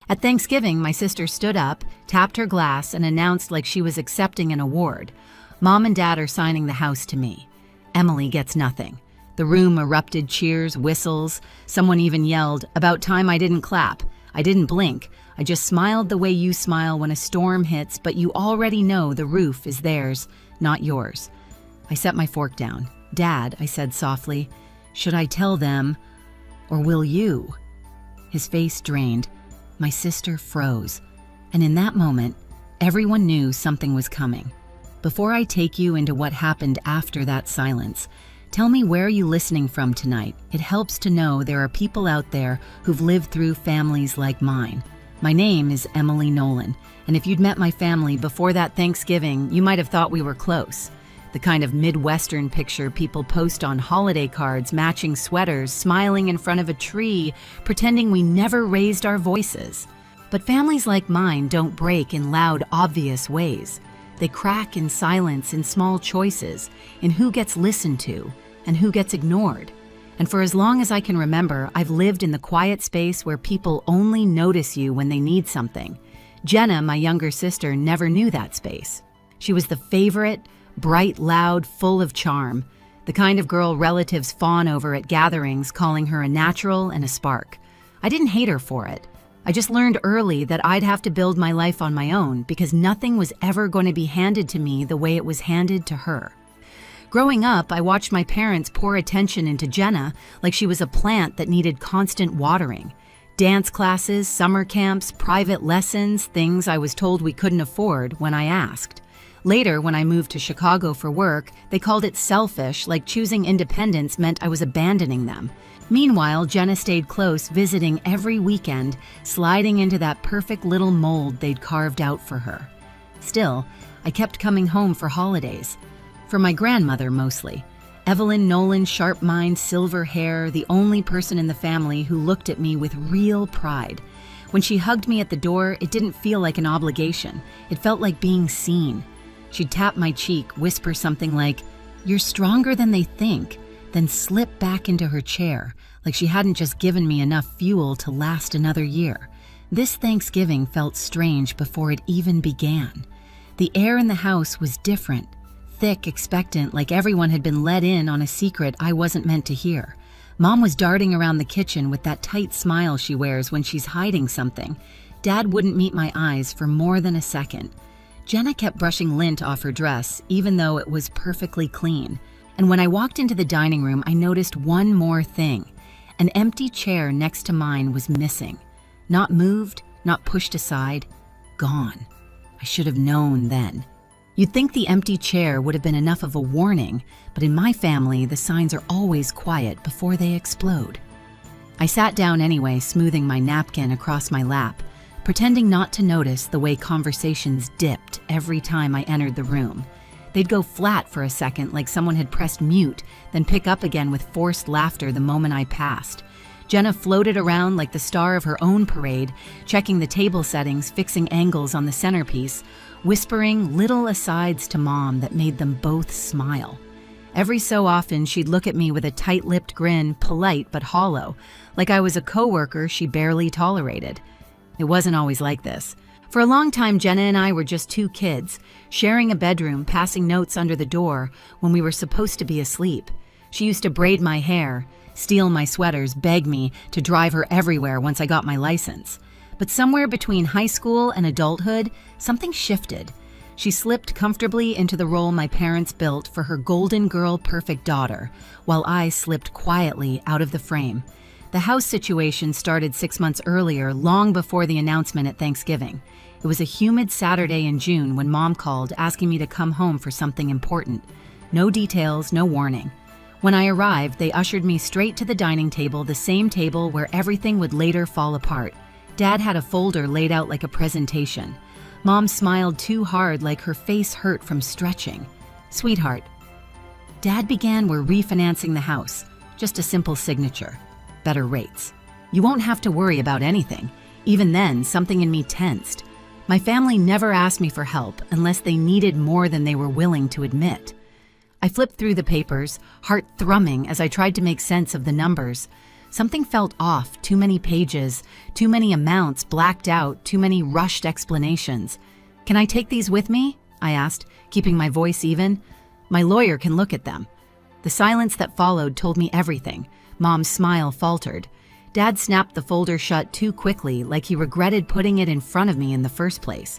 At Thanksgiving, my sister stood up, tapped her glass, and announced like she was accepting an award. Mom and Dad are signing the house to me. Emily gets nothing. The room erupted cheers, whistles. Someone even yelled, "About time I didn't clap." I didn't blink. I just smiled the way you smile when a storm hits, but you already know the roof is theirs, not yours. I set my fork down. "Dad," I said softly, "should I tell them, or will you?" His face drained. My sister froze. And in that moment, everyone knew something was coming. Before I take you into what happened after that silence, tell me, where are you listening from tonight? It helps to know there are people out there who've lived through families like mine. My name is Emily Nolan, and if you'd met my family before that Thanksgiving, you might have thought we were close. The kind of Midwestern picture people post on holiday cards, matching sweaters, smiling in front of a tree, pretending we never raised our voices. But families like mine don't break in loud, obvious ways. They crack in silence, in small choices, in who gets listened to and who gets ignored. And for as long as I can remember, I've lived in the quiet space where people only notice you when they need something. Jenna, my younger sister, never knew that space. She was the favorite, bright, loud, full of charm, the kind of girl relatives fawn over at gatherings, calling her a natural and a spark. I didn't hate her for it. I just learned early that I'd have to build my life on my own because nothing was ever going to be handed to me the way it was handed to her. Growing up, I watched my parents pour attention into Jenna like she was a plant that needed constant watering. Dance classes, summer camps, private lessons, things I was told we couldn't afford when I asked. Later, when I moved to Chicago for work, they called it selfish, like choosing independence meant I was abandoning them. Meanwhile, Jenna stayed close, visiting every weekend, sliding into that perfect little mold they'd carved out for her. Still, I kept coming home for holidays. For my grandmother, mostly. Evelyn Nolan, sharp mind, silver hair, the only person in the family who looked at me with real pride. When she hugged me at the door, it didn't feel like an obligation. It felt like being seen. She'd tap my cheek, whisper something like, "You're stronger than they think," then slip back into her chair, like she hadn't just given me enough fuel to last another year. This Thanksgiving felt strange before it even began. The air in the house was different, thick, expectant, like everyone had been let in on a secret I wasn't meant to hear. Mom was darting around the kitchen with that tight smile she wears when she's hiding something. Dad wouldn't meet my eyes for more than a second. Jenna kept brushing lint off her dress, even though it was perfectly clean. And when I walked into the dining room, I noticed one more thing. An empty chair next to mine was missing. Not moved, not pushed aside, gone. I should have known then. You'd think the empty chair would have been enough of a warning, but in my family, the signs are always quiet before they explode. I sat down anyway, smoothing my napkin across my lap, pretending not to notice the way conversations dipped every time I entered the room. They'd go flat for a second like someone had pressed mute, then pick up again with forced laughter the moment I passed. Jenna floated around like the star of her own parade, checking the table settings, fixing angles on the centerpiece, whispering little asides to Mom that made them both smile. Every so often, she'd look at me with a tight-lipped grin, polite but hollow, like I was a coworker she barely tolerated. It wasn't always like this. For a long time, Jenna and I were just two kids, sharing a bedroom, passing notes under the door when we were supposed to be asleep. She used to braid my hair, steal my sweaters, beg me to drive her everywhere once I got my license. But somewhere between high school and adulthood, something shifted. She slipped comfortably into the role my parents built for her golden girl perfect daughter, while I slipped quietly out of the frame. The house situation started 6 months earlier, long before the announcement at Thanksgiving. It was a humid Saturday in June when Mom called asking me to come home for something important. No details, no warning. When I arrived, they ushered me straight to the dining table, the same table where everything would later fall apart. Dad had a folder laid out like a presentation. Mom smiled too hard, like her face hurt from stretching. "Sweetheart." Dad began, "We're refinancing the house. Just a simple signature. Better rates. You won't have to worry about anything." Even then, something in me tensed. My family never asked me for help unless they needed more than they were willing to admit. I flipped through the papers, heart thrumming as I tried to make sense of the numbers. Something felt off, too many pages, too many amounts blacked out, too many rushed explanations. "Can I take these with me?" I asked, keeping my voice even. "My lawyer can look at them." The silence that followed told me everything. Mom's smile faltered. Dad snapped the folder shut too quickly, like he regretted putting it in front of me in the first place.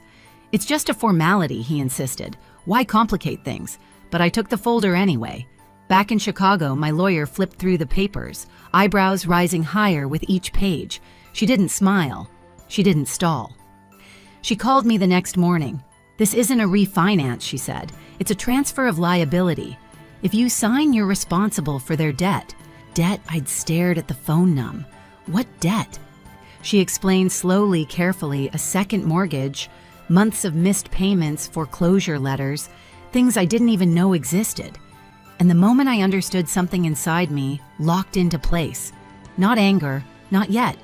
"It's just a formality," he insisted. "Why complicate things?" But I took the folder anyway. Back in Chicago, my lawyer flipped through the papers, eyebrows rising higher with each page. She didn't smile. She didn't stall. She called me the next morning. "This isn't a refinance," she said. "It's a transfer of liability. If you sign, you're responsible for their debt." Debt? I'd stared at the phone numb. What debt? She explained slowly, carefully, a second mortgage, months of missed payments, foreclosure letters, things I didn't even know existed. And the moment I understood, something inside me locked into place. Not anger, not yet.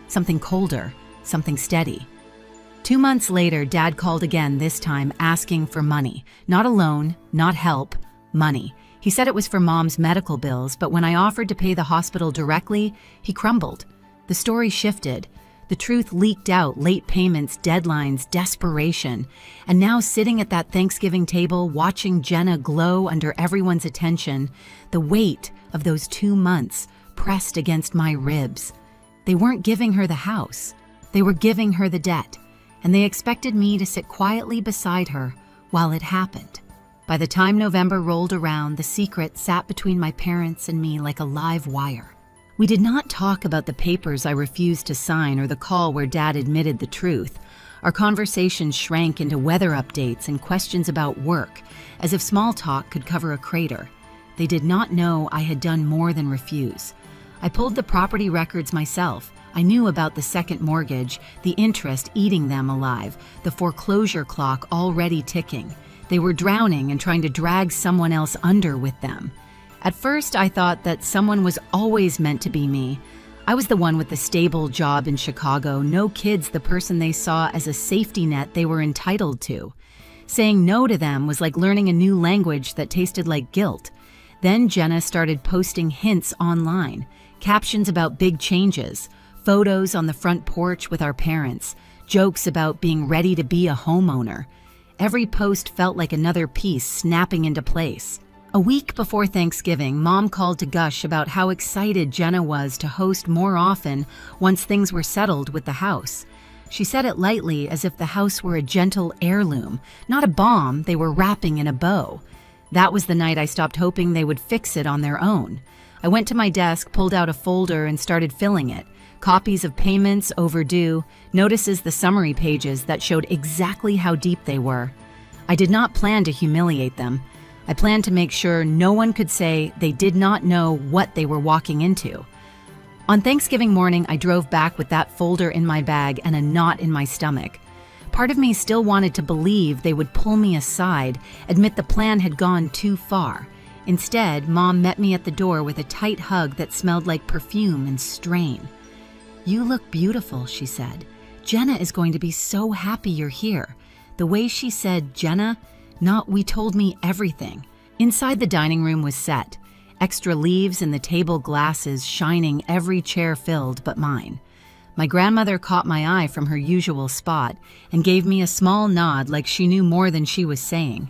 Something colder, something steady. 2 months later, Dad called again, this time asking for money. Not a loan, not help, money. He said it was for Mom's medical bills, but when I offered to pay the hospital directly, he crumbled. The story shifted. The truth leaked out, late payments, deadlines, desperation. And now sitting at that Thanksgiving table, watching Jenna glow under everyone's attention, the weight of those 2 months pressed against my ribs. They weren't giving her the house. They were giving her the debt. And they expected me to sit quietly beside her while it happened. By the time November rolled around, the secret sat between my parents and me like a live wire. We did not talk about the papers I refused to sign or the call where Dad admitted the truth. Our conversations shrank into weather updates and questions about work, as if small talk could cover a crater. They did not know I had done more than refuse. I pulled the property records myself. I knew about the second mortgage, the interest eating them alive, the foreclosure clock already ticking. They were drowning and trying to drag someone else under with them. At first, I thought that someone was always meant to be me. I was the one with the stable job in Chicago, no kids the person they saw as a safety net they were entitled to. Saying no to them was like learning a new language that tasted like guilt. Then Jenna started posting hints online, captions about big changes, photos on the front porch with our parents, jokes about being ready to be a homeowner. Every post felt like another piece snapping into place. A week before Thanksgiving, Mom called to gush about how excited Jenna was to host more often once things were settled with the house. She said it lightly, as if the house were a gentle heirloom, not a bomb they were wrapping in a bow. That was the night I stopped hoping they would fix it on their own. I went to my desk, pulled out a folder, and started filling it. Copies of payments overdue, notices the summary pages that showed exactly how deep they were. I did not plan to humiliate them. I planned to make sure no one could say they did not know what they were walking into. On Thanksgiving morning, I drove back with that folder in my bag and a knot in my stomach. Part of me still wanted to believe they would pull me aside, admit the plan had gone too far. Instead, Mom met me at the door with a tight hug that smelled like perfume and strain. "You look beautiful," she said. "Jenna is going to be so happy you're here." The way she said Jenna, not we, told me everything. Inside, the dining room was set. Extra leaves in the table glasses shining, every chair filled but mine. My grandmother caught my eye from her usual spot and gave me a small nod like she knew more than she was saying.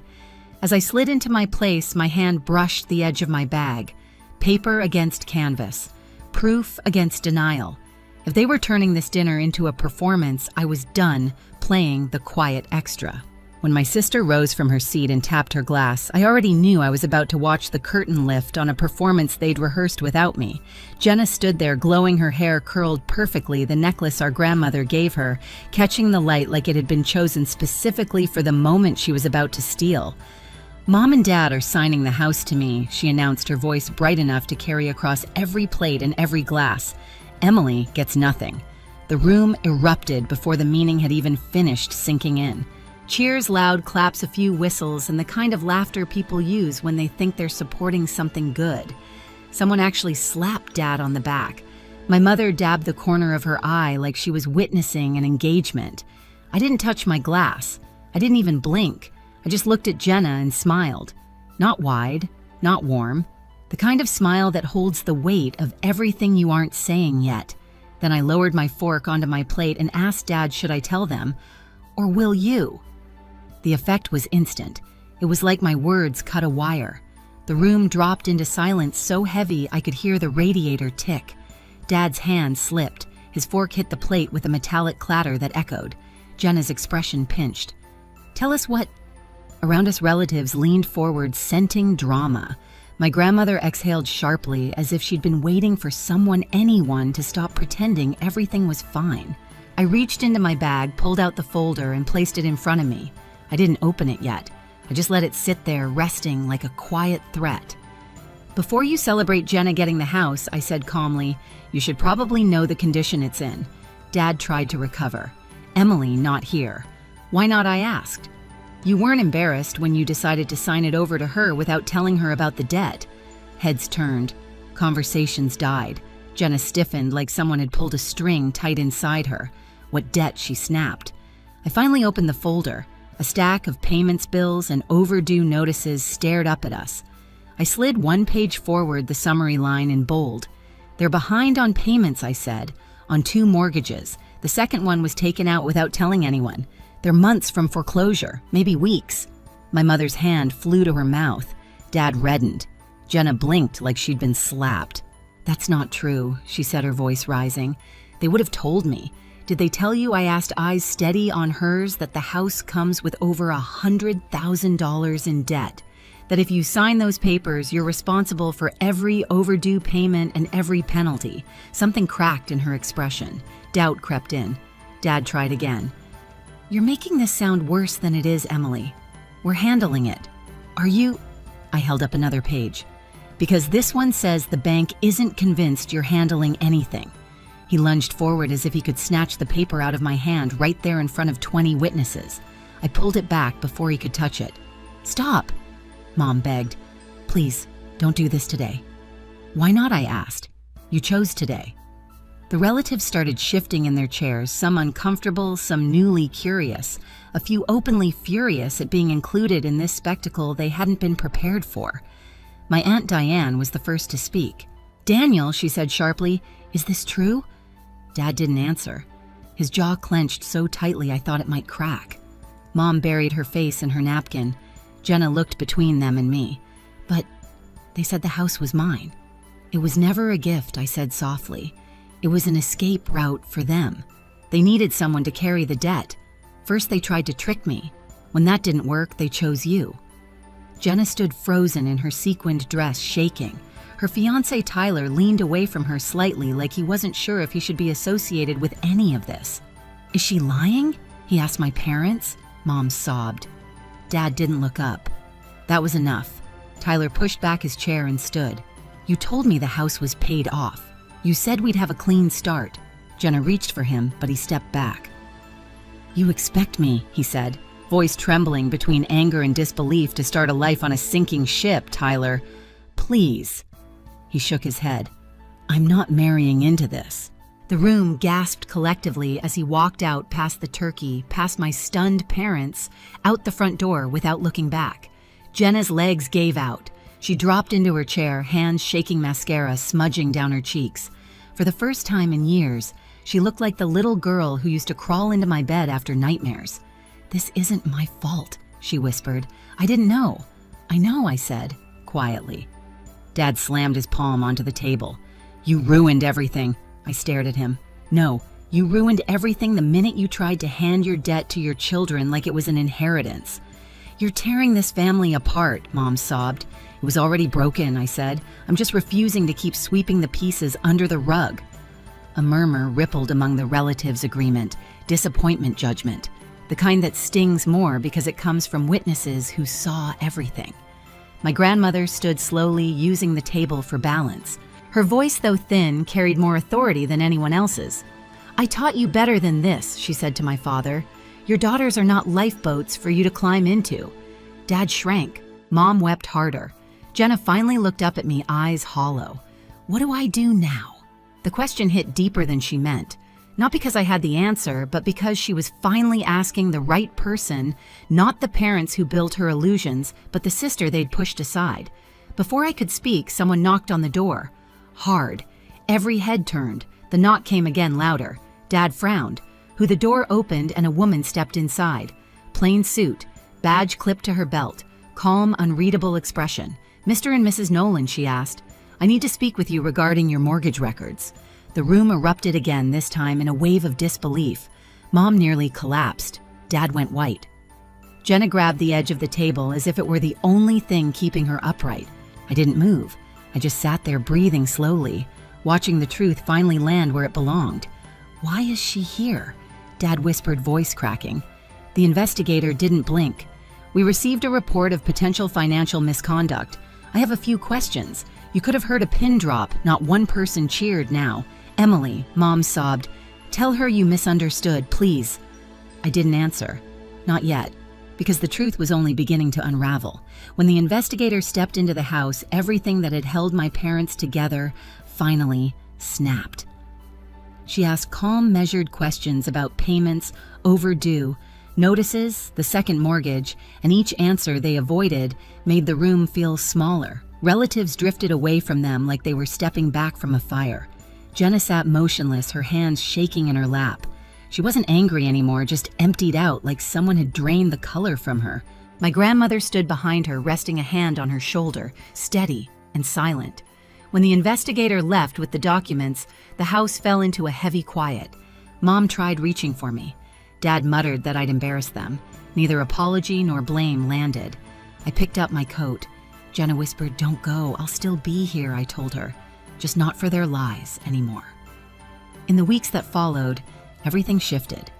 As I slid into my place, my hand brushed the edge of my bag. Paper against canvas. Proof against denial. If they were turning this dinner into a performance, I was done playing the quiet extra. When my sister rose from her seat and tapped her glass, I already knew I was about to watch the curtain lift on a performance they'd rehearsed without me. Jenna stood there, glowing, her hair curled perfectly, the necklace our grandmother gave her, catching the light like it had been chosen specifically for the moment she was about to steal. "Mom and Dad are signing the house to me," she announced, her voice bright enough to carry across every plate and every glass. "Emily gets nothing." The room erupted before the meaning had even finished sinking in. Cheers, loud claps, a few whistles, and the kind of laughter people use when they think they're supporting something good. Someone actually slapped Dad on the back. My mother dabbed the corner of her eye like she was witnessing an engagement. I didn't touch my glass. I didn't even blink. I just looked at Jenna and smiled. Not wide, not warm, The kind of smile that holds the weight of everything you aren't saying yet. Then I lowered my fork onto my plate and asked Dad, should I tell them? Or will you? The effect was instant. It was like my words cut a wire. The room dropped into silence so heavy I could hear the radiator tick. Dad's hand slipped. His fork hit the plate with a metallic clatter that echoed. Jenna's expression pinched. Tell us what? Around us relatives leaned forward, scenting drama. My grandmother exhaled sharply, as if she'd been waiting for anyone to stop pretending everything was fine. I reached into my bag, pulled out the folder, and placed it in front of me. I didn't open it yet. I just let it sit there, resting like a quiet threat. Before you celebrate Jenna getting the house, I said calmly, you should probably know the condition it's in. Dad tried to recover. Emily not here. Why not, I asked. You weren't embarrassed when you decided to sign it over to her without telling her about the debt. Heads turned. Conversations died. Jenna stiffened like someone had pulled a string tight inside her. What debt, she snapped. I finally opened the folder. A stack of payments bills and overdue notices stared up at us. I slid one page forward, the summary line in bold. They're behind on payments, I said, on 2 mortgages. The second one was taken out without telling anyone. They're months from foreclosure, maybe weeks. My mother's hand flew to her mouth. Dad reddened. Jenna blinked like she'd been slapped. That's not true, she said, her voice rising. They would have told me. Did they tell you, I asked, eyes steady on hers, that the house comes with over $100,000 in debt? That if you sign those papers, you're responsible for every overdue payment and every penalty? Something cracked in her expression. Doubt crept in. Dad tried again. You're making this sound worse than it is, Emily. We're handling it. Are you? I held up another page. Because this one says the bank isn't convinced you're handling anything. He lunged forward as if he could snatch the paper out of my hand right there in front of 20 witnesses. I pulled it back before he could touch it. Stop, Mom begged. Please, don't do this today. Why not, I asked. You chose today. The relatives started shifting in their chairs, some uncomfortable, some newly curious, a few openly furious at being included in this spectacle they hadn't been prepared for. My Aunt Diane was the first to speak. Daniel, she said sharply, is this true? Dad didn't answer. His jaw clenched so tightly I thought it might crack. Mom buried her face in her napkin. Jenna looked between them and me. But they said the house was mine. It was never a gift, I said softly. It was an escape route for them. They needed someone to carry the debt. First they tried to trick me. When that didn't work, they chose you. Jenna stood frozen in her sequined dress, shaking. Her fiancé Tyler leaned away from her slightly, like he wasn't sure if he should be associated with any of this. Is she lying? He asked my parents. Mom sobbed. Dad didn't look up. That was enough. Tyler pushed back his chair and stood. You told me the house was paid off. You said we'd have a clean start. Jenna reached for him, but he stepped back. You expect me, he said, voice trembling between anger and disbelief, to start a life on a sinking ship, Tyler. Please. He shook his head. I'm not marrying into this. The room gasped collectively as he walked out past the turkey, past my stunned parents, out the front door without looking back. Jenna's legs gave out. She dropped into her chair, hands shaking mascara smudging down her cheeks. For the first time in years, she looked like the little girl who used to crawl into my bed after nightmares. This isn't my fault, she whispered. I didn't know. I know, I said, quietly. Dad slammed his palm onto the table. You ruined everything. I stared at him. No, you ruined everything the minute you tried to hand your debt to your children like it was an inheritance. You're tearing this family apart, Mom sobbed. It was already broken, I said. I'm just refusing to keep sweeping the pieces under the rug. A murmur rippled among the relatives' agreement, disappointment judgment, the kind that stings more because it comes from witnesses who saw everything. My grandmother stood slowly, using the table for balance. Her voice, though thin, carried more authority than anyone else's. I taught you better than this, she said to my father. Your daughters are not lifeboats for you to climb into. Dad shrank. Mom wept harder. Jenna finally looked up at me, eyes hollow. What do I do now? The question hit deeper than she meant. Not because I had the answer, but because she was finally asking the right person, not the parents who built her illusions, but the sister they'd pushed aside. Before I could speak, someone knocked on the door. Hard. Every head turned. The knock came again louder. Dad frowned. The door opened and a woman stepped inside. Plain suit, badge clipped to her belt, calm, unreadable expression. "Mr. and Mrs. Nolan," she asked. "I need to speak with you regarding your mortgage records." The room erupted again, this time in a wave of disbelief. Mom nearly collapsed. Dad went white. Jenna grabbed the edge of the table as if it were the only thing keeping her upright. I didn't move. I just sat there breathing slowly, watching the truth finally land where it belonged. "Why is she here?" Dad whispered, voice cracking. The investigator didn't blink. "We received a report of potential financial misconduct. I have a few questions. You could have heard a pin drop. Not one person cheered now. Emily," Mom sobbed. "Tell her you misunderstood, please." I didn't answer. Not yet, because the truth was only beginning to unravel. When the investigator stepped into the house, everything that had held my parents together finally snapped. She asked calm, measured questions about payments, overdue, notices, the second mortgage, and each answer they avoided made the room feel smaller. Relatives drifted away from them like they were stepping back from a fire. Jenna sat motionless, her hands shaking in her lap. She wasn't angry anymore, just emptied out like someone had drained the color from her. My grandmother stood behind her, resting a hand on her shoulder, steady and silent. When the investigator left with the documents, the house fell into a heavy quiet. Mom tried reaching for me. Dad muttered that I'd embarrassed them. Neither apology nor blame landed. I picked up my coat. Jenna whispered, "Don't go, I'll still be here," I told her. Just not for their lies anymore. In the weeks that followed, everything shifted.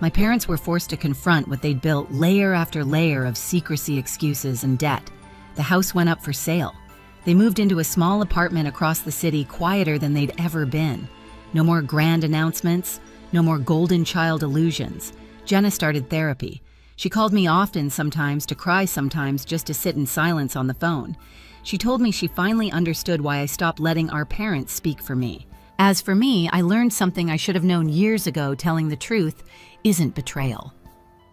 My parents were forced to confront what they'd built layer after layer of secrecy, excuses, and debt. The house went up for sale. They moved into a small apartment across the city, quieter than they'd ever been. No more grand announcements, no more golden child illusions. Jenna started therapy. She called me often, sometimes to cry, sometimes just to sit in silence on the phone. She told me she finally understood why I stopped letting our parents speak for me. As for me, I learned something I should have known years ago: telling the truth isn't betrayal.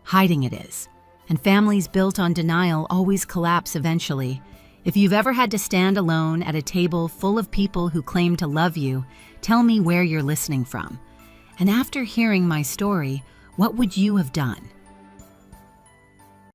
Hiding it is. And families built on denial always collapse eventually. If you've ever had to stand alone at a table full of people who claim to love you, tell me where you're listening from. And after hearing my story, what would you have done?